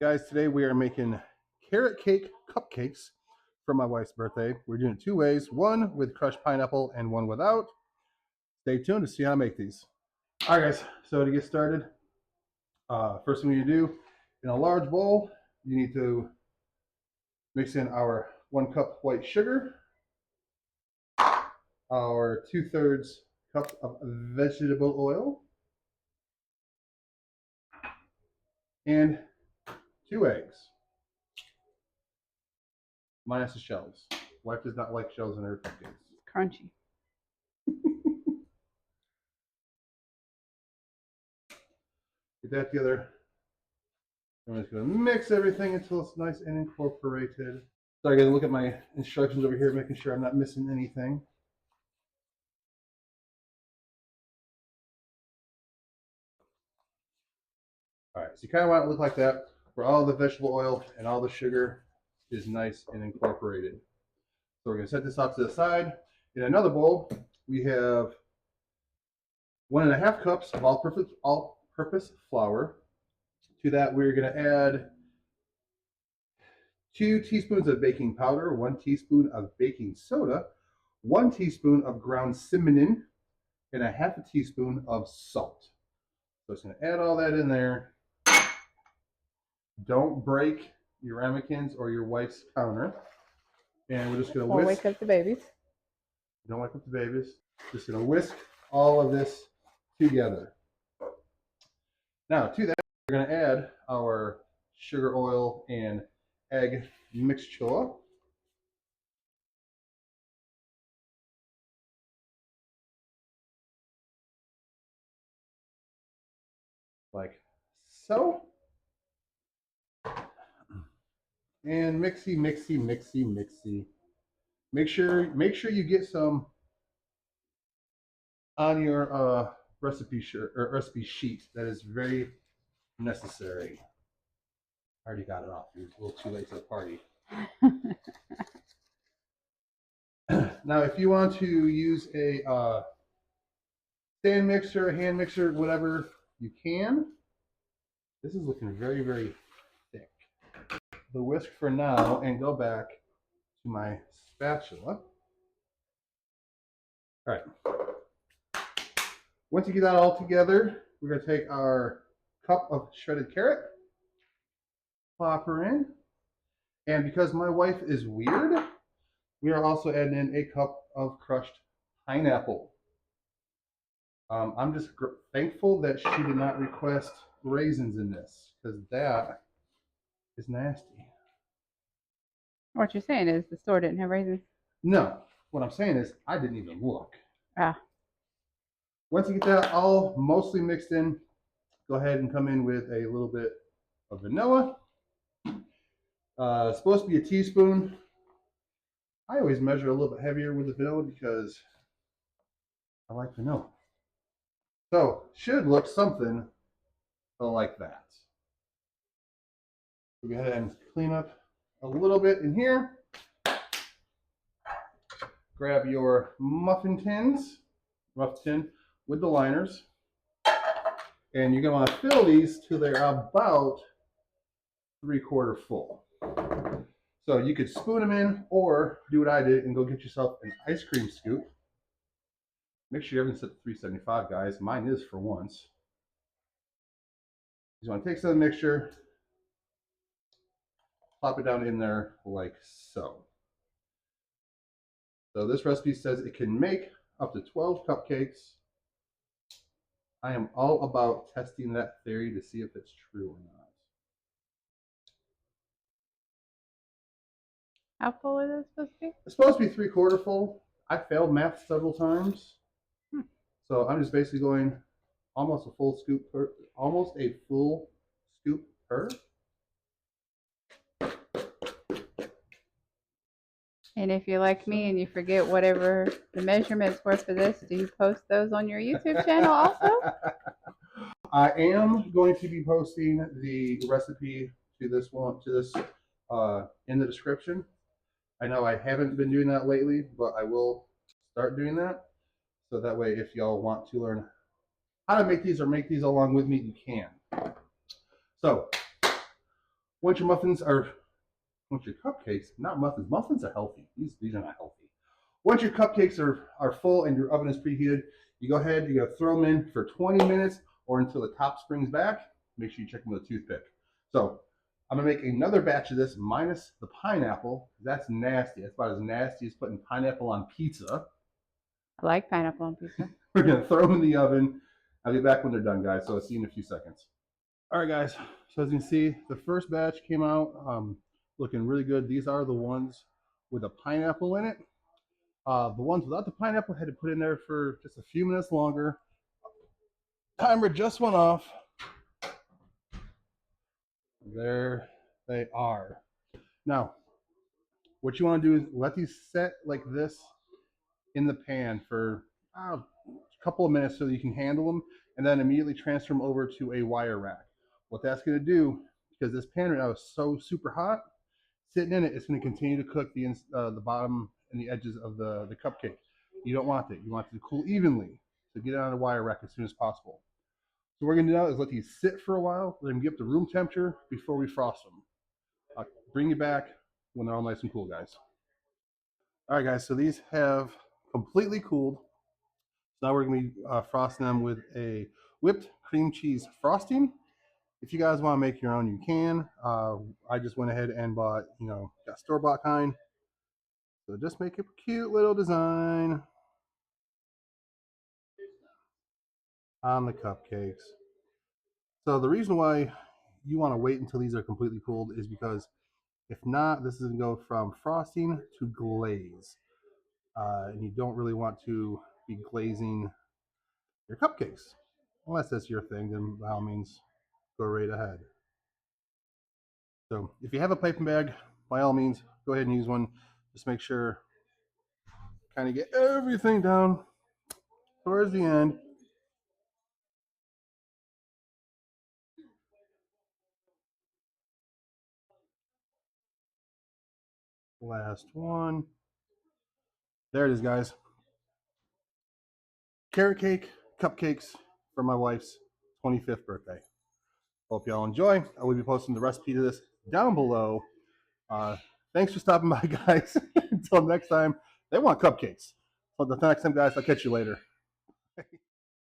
Guys, today we are making carrot cake cupcakes for my wife's birthday. We're doing it two ways, one with crushed pineapple and one without. Stay tuned to see how I make these. All right, guys, so to get started, first thing we need to do, in a large bowl, you need to mix in our 1 cup white sugar, our 2/3 cup of vegetable oil, and 2 eggs, minus the shells. Wife does not like shells in her cupcakes. Crunchy. Get that together. I'm just going to mix everything until it's nice and incorporated. So I got to look at my instructions over here, making sure I'm not missing anything. All right, so you kind of want it to look like that, where all the vegetable oil and all the sugar is nice and incorporated. So we're going to set this off to the side. In another bowl, we have 1.5 cups of all-purpose flour. To that, we're going to add 2 teaspoons of baking powder, 1 teaspoon of baking soda, 1 teaspoon of ground cinnamon, and 1/2 teaspoon of salt. So it's going to add all that in there. Don't break your ramekins or your wife's counter. And we're just going to Or whisk. wake up the babies. Don't wake up the babies. Just going to whisk all of this together. Now, to that, we're going to add our sugar, oil, and egg mixture. Like so. And mixy, mixy, mixy, mixy. Make sure you get some on your recipe sheet. That is very necessary. I already got it off. It was a little too late to the party. Now, if you want to use a stand mixer, hand mixer, whatever, you can. This is looking very, very thick. The whisk for now, and go back to my spatula. All right. Once you get that all together, we're going to take our cup of shredded carrot, plop her in, and because my wife is weird, we are also adding in a cup of crushed pineapple. I'm just thankful that she did not request raisins in this, because that is nasty. What you're saying is the store didn't have raisins? No, what I'm saying is I didn't even look. Ah. Once you get that all mostly mixed in, go ahead and come in with a little bit of vanilla. It's supposed to be a teaspoon. I always measure a little bit heavier with the vanilla because I like vanilla. So, should look something like that. We'll go ahead and clean up a little bit in here. Grab your muffin tin with the liners. And you're going to want to fill these till they're about 3/4 full. So you could spoon them in or do what I did and go get yourself an ice cream scoop. Make sure you haven't set the 375, guys. Mine is for once. You want to take some of the mixture, plop it down in there like so. So this recipe says it can make up to 12 cupcakes. I am all about testing that theory to see if it's true or not. How full is it supposed to be? It's supposed to be 3/4 full. I failed math several times. So I'm just basically going almost a full scoop per, And if you're like me and you forget whatever the measurements were for this, do you post those on your YouTube channel also? I am going to be posting the recipe to this in the description. I know I haven't been doing that lately, but I will start doing that. So that way, if y'all want to learn how to make these or make these along with me, you can. So Once your muffins are, once your cupcakes, not muffins, muffins are healthy. These are not healthy. Once your cupcakes are full and your oven is preheated, you go ahead, you go throw them in for 20 minutes or until the top springs back. Make sure you check them with a toothpick. So I'm gonna make another batch of this minus the pineapple. That's nasty. That's about as nasty as putting pineapple on pizza. I like pineapple on pizza. We're gonna throw them in the oven. I'll be back when they're done, guys. So I'll see you in a few seconds. All right, guys. So as you can see, the first batch came out looking really good. These are the ones with a pineapple in it. The ones without the pineapple had to put in there for just a few minutes longer. Timer just went off. There they are. Now, what you want to do is let these set like this in the pan for a couple of minutes so that you can handle them, and then immediately transfer them over to a wire rack. What that's going to do, because this pan right now is so super hot, sitting in it, it's going to continue to cook the bottom and the edges of the cupcake. You don't want it. You want it to cool evenly. So get it on a wire rack as soon as possible. So what we're going to do now is let these sit for a while, let them get up to room temperature before we frost them. I'll bring you back when they're all nice and cool, guys. All right, guys, so these have completely cooled. So now we're going to be frosting them with a whipped cream cheese frosting. If you guys want to make your own, you can. I just went ahead and bought, got store-bought kind. So just make a cute little design on the cupcakes. So the reason why you want to wait until these are completely cooled is because if not, this is going to go from frosting to glaze. And you don't really want to be glazing your cupcakes. Unless that's your thing, then by all means, go right ahead. So if you have a piping bag, by all means, go ahead and use one. Just make sure, kind of get everything down towards the end. Last one. There it is, guys. Carrot cake, cupcakes for my wife's 25th birthday. Hope y'all enjoy. I will be posting the recipe to this down below. Thanks for stopping by, guys. Until next time, they want cupcakes. So the next time, guys, I'll catch you later.